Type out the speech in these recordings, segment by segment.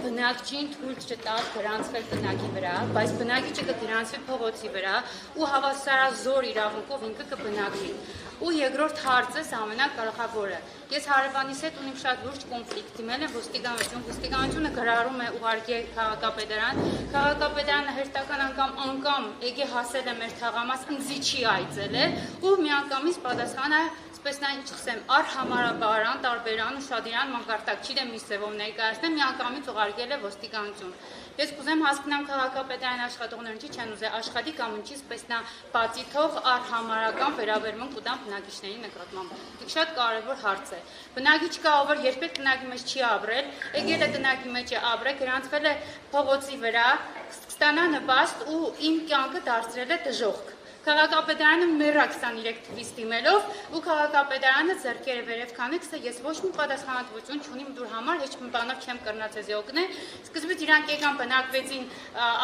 բնակչին թույլ չտալ գրանցվել բնակի վրա, բայց բնակիչը կգրանցվի փողոցի վրա ու հավասարազոր իրավունքով ինքը կբնակվի։ Ու երկրորդ հարցը ամենակարևորը։ Ես հարևանիս հետ ունիմ շատ լուրջ կոնֆլիկտ, դիմել եմ ոստիկանությունը գրառում է ուղարկի քաղաքապետարան, քաղաքապետարանը հերթական անգամ եկե հասել է մեր թաղամաս, ինձի չի այցելել ու միանգամից պատասխանը արհամարաբարան, տարբերան, ուշադրան, մանկարտակ չիդեմ միսևով ներկայացնեմ, միանգամից ուղարկել է ոստիկանություն։ Ես կուզեմ հասկանամ քաղաքապետարան աշխատողներն չի չեն ուզել աշխատի կամ ինչի սպեսնա բացի թող արհամարական վերաբերմունք կտան բնակիչների նկատմամբ։ Դուք շատ կարևոր հարց է։ Բնակիչ կա, ով երբեք տնակի մեջ չի ապրել, եկել է տնակի մեջ է ապրել, գրանցվել է փողոցի վրա, կստանա նպաստ ու իմ կյանքը դարձրել է դժոխք։ Քաղաքապետարանը մեռա 23 թվից դիմելով ու քաղաքապետարանը ձեռքերը վերև քանեց, ես ոչ մի պատասխանատվություն չունիմ դուր համար, ոչ մի բանով չեմ կրնած ես օգնել։ Սկզբից իրանք եկան բնակվեցին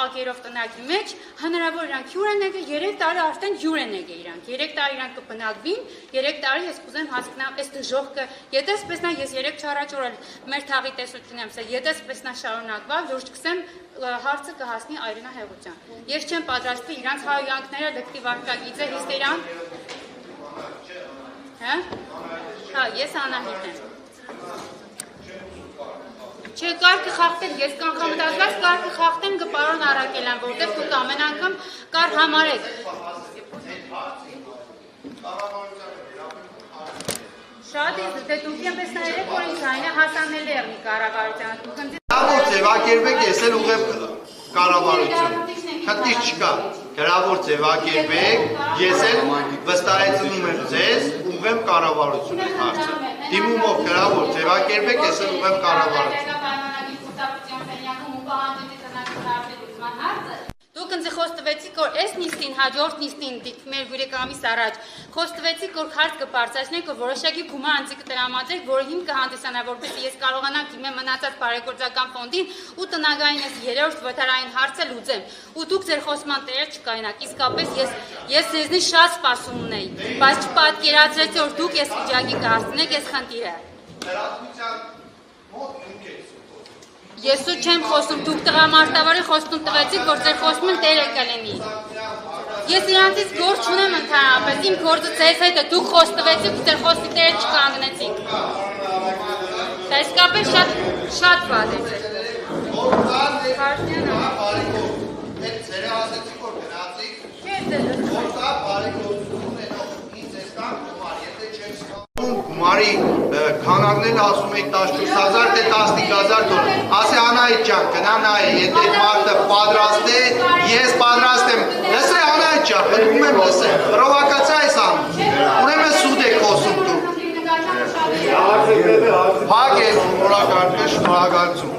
ագերով տնակի մեջ, հնարավոր իրանք հյուր են եկել, 3 տարի արդեն հյուր են եկել իրանք։ 3 տարի իրանք կբնակվին, 3 տարի ես կուզեմ հասկանամ այս դժոխքը, եթե սպեսնա ես 3 առաջ օրել մեր թաղի տեսություն եմ սա, եթե սպեսնա շարունակվա, լուրջ կսեմ հարցը կհասնի այրենահեղության։ Ես չեմ պատրաստվի իրանց հայոյանքները լքտի վարկագիծը հիստերիան։ Հա, ես Անահիտ եմ։ Չէ, կարգը խախտել, ես կանխամտածված կարգը խախտեմ կպարոն Արաքելյան, որտեղ դուք ամեն անգամ կար համարեք։ Շատ է, դե դուք եմ տեսնայրեք, որ ինձ այնը հասանել է եղնի կառավարությանը։ Գրավոր ձևակերպեք, ես էլ ուղեմ կառավարություն։ Խնդիր չկա։ Գրավոր ձևակերպեք, ես էլ վստահեցնում եմ ձեզ, ուղեմ կառավարություն հարցը։ Դիմումով գրավոր ձևակերպեք, ես էլ ուղեմ կառավարություն։ Դուք ինձ խոստվեցիք, որ այս նիստին, հաջորդ նիստին, մեր վիրեկամիս առաջ, խոստվեցիք, որ հարց կբարձրացնեք, որ որոշակի գումար անձի կտրամադրեք, որը հիմք կհանդիսանա, որպեսզի ես կարողանամ դիմեմ մնացած բարեգործական ֆոնդին ու տնագային այս երրորդ վթարային հարցը լուծեմ։ Ու դուք ձեր խոսման տեղեր չկայնաք, իսկապես ես ձեզնից շատ սպասում ունեի, բայց չպատկերացրեցի, որ դուք այս վիճակի կհասցնեք այս խնդիրը։ Ես ու չեմ խոսում, դուք տղամարդավարի խոստում տվեցիք, որ ձեր խոստումն տերը կլինի։ Ես իրանցից գործ չունեմ ընդհանրապես, իմ գործը ձեզ հետ է, դուք խոստվեցիք ու ձեր խոսքի տերը չկանգնեցիք։ Դա իսկապես շատ վատ է ձեզ։ Գումարի քանակներն ասում եք 14,000 թե 15,000 դոլար։ Ասի Անահիտ ջան, գնա նայ, եթե մարդը պատրաստ է, ես պատրաստ եմ։ Լսե Անահիտ ջան, խնդրում եմ լսե։ Պրովոկացիա ես անում։ Ուրեմն սուտ եք խոսում դուք։ Փակ է, շնորհակալություն։